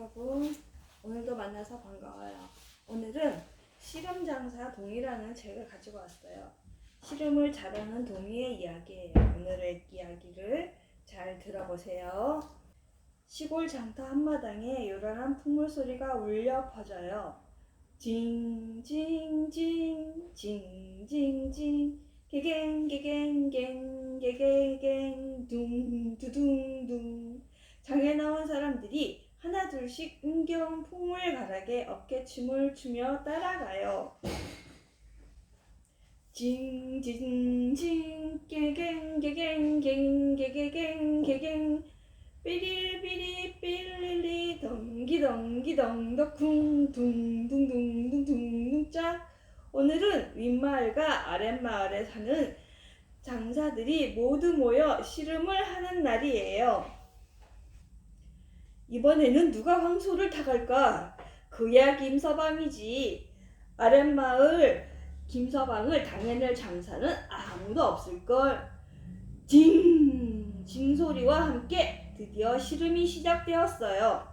여러분, 오늘도 만나서 반가워요. 오늘은 씨름장사 동이라는 책을 가지고 왔어요. 씨름을 잘하는 동이의 이야기예요. 오늘의 이야기를 잘 들어보세요. 시골 장터 한마당에 요란한 풍물 소리가 울려 퍼져요. 징징징 징징징 개갱개갱갱 개개갱 둥두둥둥. 장에 나온 사람들이 하나둘씩 은겨운 풍물가락에 어깨춤을 추며 따라가요. 징징징 개갱개갱갱 개개갱 개갱 삐리삐리 삐리리 덩기덩기덩덕쿵 둥둥둥둥둥둥. 오늘은 윗마을과 아랫마을에 사는 장사들이 모두 모여 씨름을 하는 날이에요. 이번에는 누가 황소를 타갈까? 그야 김서방이지. 아랫마을 김서방을 당해낼 장사는 아무도 없을걸. 징! 징소리와 함께 드디어 씨름이 시작되었어요.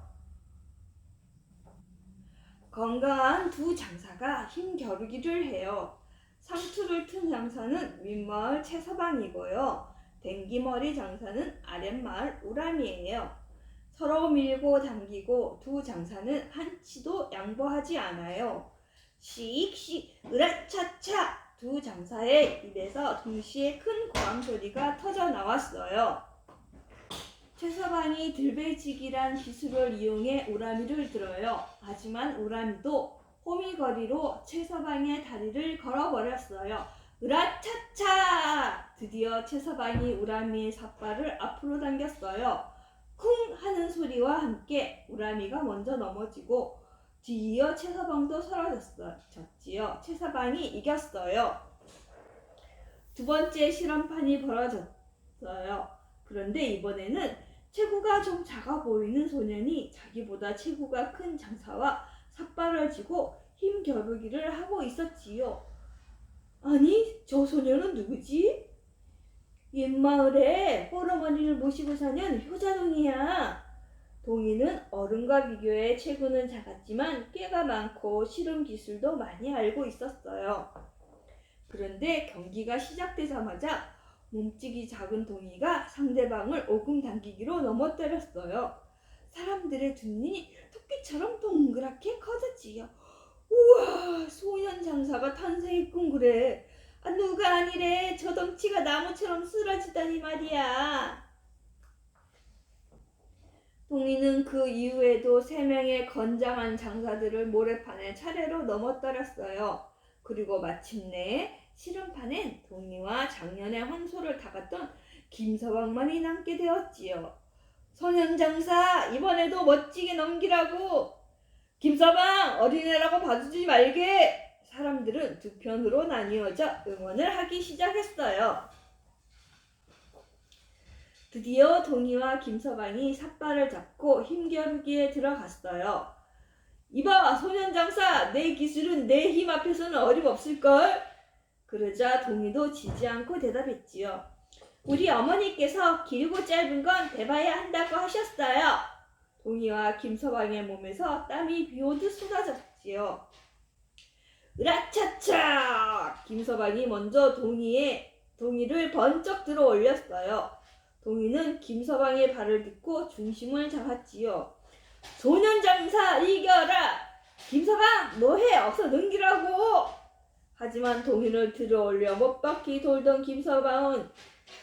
건강한 두 장사가 힘겨루기를 해요. 상투를 튼 장사는 윗마을 최서방이고요. 댕기머리 장사는 아랫마을 우람이에요. 서로 밀고 당기고 두 장사는 한치도 양보하지 않아요. 씩씩 으라차차. 두 장사의 입에서 동시에 큰 고함소리가 터져 나왔어요. 최서방이 들배지기란 기술을 이용해 우람이를 들어요. 하지만 우람이도 호미거리로 최서방의 다리를 걸어버렸어요. 으라차차. 드디어 최서방이 우람이의 삿발을 앞으로 당겼어요. 쿵 하는 소리와 함께 우람이가 먼저 넘어지고 뒤이어 최서방도 쓰러졌지요. 최서방이 이겼어요. 두 번째 실험판이 벌어졌어요. 그런데 이번에는 체구가 좀 작아 보이는 소년이 자기보다 체구가 큰 장사와 삿발을 쥐고 힘겨루기를 하고 있었지요. 아니, 저 소년은 누구지? 옛마을에 홀어머니를 모시고 사는 효자동이야. 동이는 어른과 비교해 체구는 작았지만 꾀가 많고 씨름 기술도 많이 알고 있었어요. 그런데 경기가 시작되자마자 몸집이 작은 동이가 상대방을 오금 당기기로 넘어뜨렸어요. 사람들의 두 눈이 토끼처럼 동그랗게 커졌지요. 우와, 소년 장사가 탄생했군 그래. 누가 아니래. 저 덩치가 나무처럼 쓰러지다니 말이야. 동이는 그 이후에도 3명의 건장한 장사들을 모래판에 차례로 넘어뜨렸어요. 그리고 마침내 씨름판엔 동이와 작년에 황소를 타갔던 김서방만이 남게 되었지요. 소년 장사, 이번에도 멋지게 넘기라고. 김서방, 어린애라고 봐주지 말게. 사람들은 두 편으로 나뉘어져 응원을 하기 시작했어요. 드디어 동이와 김서방이 삿발을 잡고 힘겨루기에 들어갔어요. 이봐, 소년장사, 내 기술은 내 힘 앞에서는 어림없을걸? 그러자 동이도 지지 않고 대답했지요. 우리 어머니께서 길고 짧은 건 대봐야 한다고 하셨어요. 동이와 김서방의 몸에서 땀이 비오듯 쏟아졌지요. 으라차차! 김서방이 먼저 동이를 번쩍 들어 올렸어요. 동이는 김서방의 발을 딛고 중심을 잡았지요. 소년장사 이겨라! 김서방 뭐해? 어서 넘기라고! 하지만 동이를 들어 올려 못 바퀴 돌던 김서방은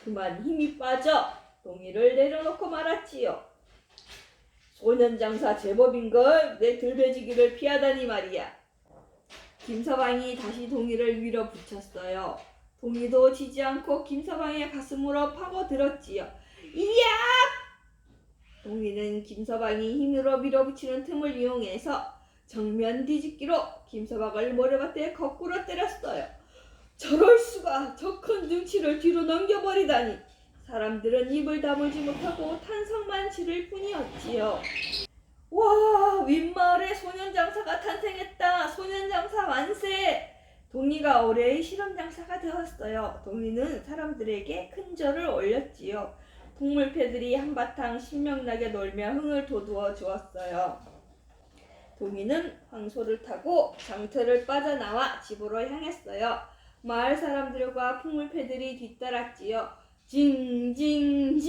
그만 힘이 빠져 동이를 내려놓고 말았지요. 소년장사 제법인걸. 내 들배지기를 피하다니 말이야. 김서방이 다시 동이를 밀어붙였어요. 동이도 지지 않고 김서방의 가슴으로 파고들었지요. 이야! 동이는 김서방이 힘으로 밀어붙이는 틈을 이용해서 정면 뒤집기로 김서방을 모래밭에 거꾸로 때렸어요. 저럴 수가! 저 큰 등치를 뒤로 넘겨버리다니! 사람들은 입을 다물지 못하고 탄성만 지를 뿐이었지요. 와, 윗마을에 소년장사가 탄생했다. 소년장사 만세. 동이가 올해의 실험장사가 되었어요. 동이는 사람들에게 큰 절을 올렸지요. 동물패들이 한바탕 신명나게 놀며 흥을 돋워 주었어요. 동이는 황소를 타고 장터를 빠져나와 집으로 향했어요. 마을 사람들과 풍물패들이 뒤따랐지요. 징징징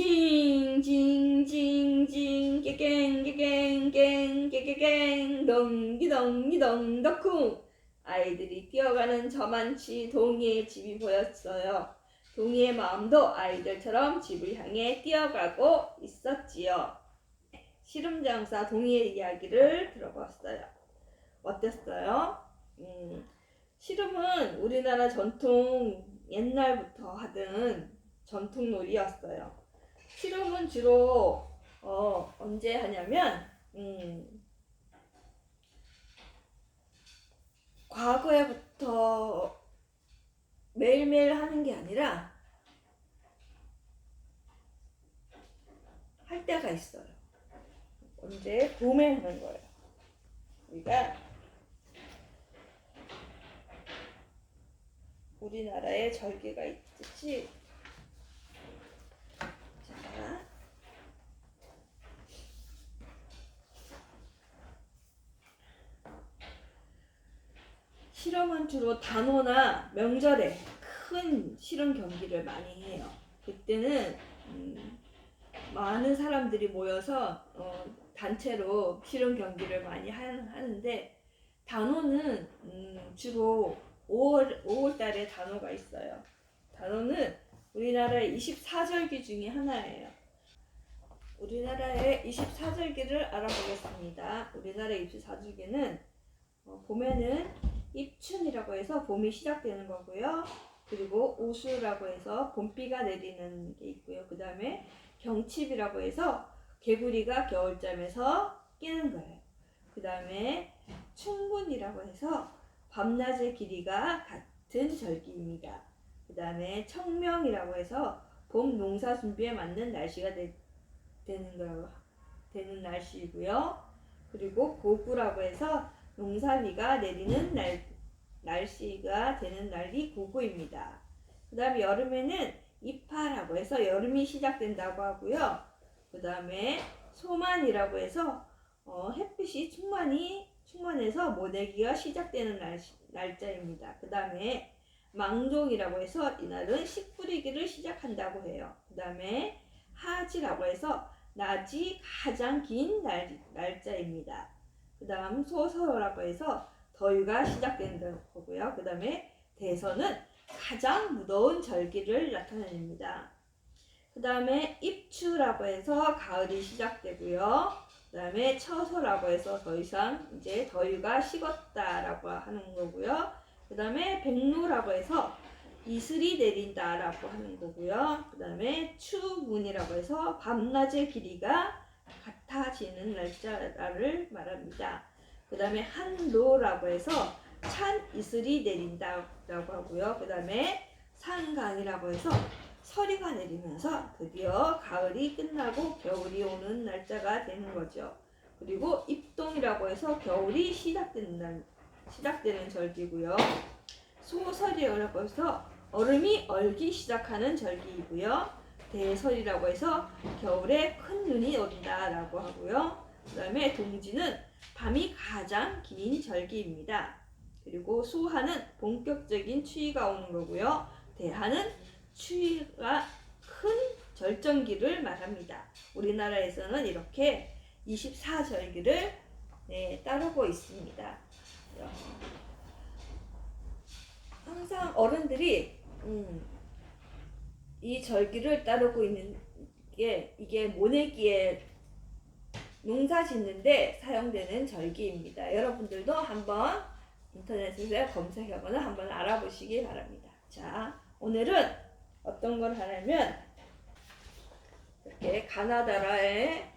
징징징 깨갱깨갱갱 깨깨갱 덩기덩기덩 덕쿵. 아이들이 뛰어가는 저만치 동이의 집이 보였어요. 동이의 마음도 아이들처럼 집을 향해 뛰어가고 있었지요. 씨름장사 동이의 이야기를 들어봤어요. 어땠어요? 씨름은 우리나라 전통 옛날부터 하던 전통 놀이였어요. 씨름은 주로 언제 하냐면 과거에부터 매일매일 하는 게 아니라 할 때가 있어요. 언제? 봄에 하는 거예요. 우리가 우리나라에 절기가 있듯이 자, 실험은 주로 단오나 명절에 큰 실험 경기를 많이 해요. 그때는 많은 사람들이 모여서 단체로 실험 경기를 많이 하는데 단오는 주로 5월 달에 단오가 있어요. 단오는 우리나라의 24절기 중에 하나예요. 우리나라의 24절기를 알아보겠습니다. 우리나라의 24절기는 봄에는 입춘이라고 해서 봄이 시작되는 거고요. 그리고 오수라고 해서 봄비가 내리는 게 있고요. 그 다음에 경칩이라고 해서 개구리가 겨울잠에서 깨는 거예요. 그 다음에 충분이라고 해서 밤낮의 길이가 같은 절기입니다. 그 다음에 청명이라고 해서 봄 농사 준비에 맞는 날씨가 되는 날씨이고요. 그리고 고구라고 해서 농사비가 내리는 날씨가 되는 날이 고구입니다. 그 다음에 여름에는 이파라고 해서 여름이 시작된다고 하고요. 그 다음에 소만이라고 해서 햇빛이 충만해서 모내기가 시작되는 날짜입니다. 그 다음에 망종이라고 해서 이날은 씨 뿌리기를 시작한다고 해요. 그 다음에 하지라고 해서 낮이 가장 긴 날짜입니다. 그 다음 소서라고 해서 더위가 시작된다는 거고요. 그 다음에 대서는 가장 무더운 절기를 나타냅니다. 그 다음에 입추라고 해서 가을이 시작되고요. 그 다음에 처서라고 해서 더 이상 이제 더위가 식었다라고 하는 거고요. 그 다음에 백로라고 해서 이슬이 내린다라고 하는 거고요. 그 다음에 추문이라고 해서 밤낮의 길이가 같아지는 날짜를 말합니다. 그 다음에 한로라고 해서 찬 이슬이 내린다라고 하고요. 그 다음에 상강이라고 해서 서리가 내리면서 드디어 가을이 끝나고 겨울이 오는 날짜가 되는 거죠. 그리고 입동이라고 해서 겨울이 시작되는 절기고요. 소설이라고 해서 얼음이 얼기 시작하는 절기이고요. 대설이라고 해서 겨울에 큰 눈이 온다라고 하고요. 그 다음에 동지는 밤이 가장 긴 절기입니다. 그리고 수하는 본격적인 추위가 오는 거고요. 대하는 추위가 큰 절정기를 말합니다. 우리나라에서는 이렇게 24절기를 따르고 있습니다. 항상 어른들이 이 절기를 따르고 있는 게 이게 모내기에 농사 짓는데 사용되는 절기입니다. 여러분들도 한번 인터넷에서 검색하거나 한번 알아보시기 바랍니다. 자, 오늘은 어떤 걸 하냐면 이렇게 가나다라에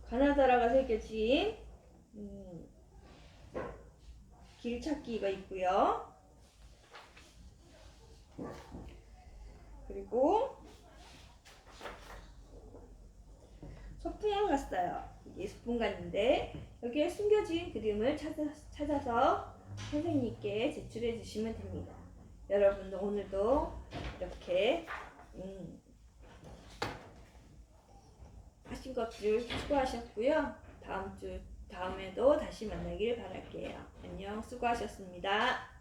가나다라가 새겨진 길찾기가 있고요. 그리고 소풍을 갔어요. 이게 소풍 갔는데 여기에 숨겨진 그림을 찾아서 선생님께 제출해 주시면 됩니다. 여러분도 오늘도 이렇게 것들 수고하셨고요. 다음에도 다시 만나길 바랄게요. 안녕, 수고하셨습니다.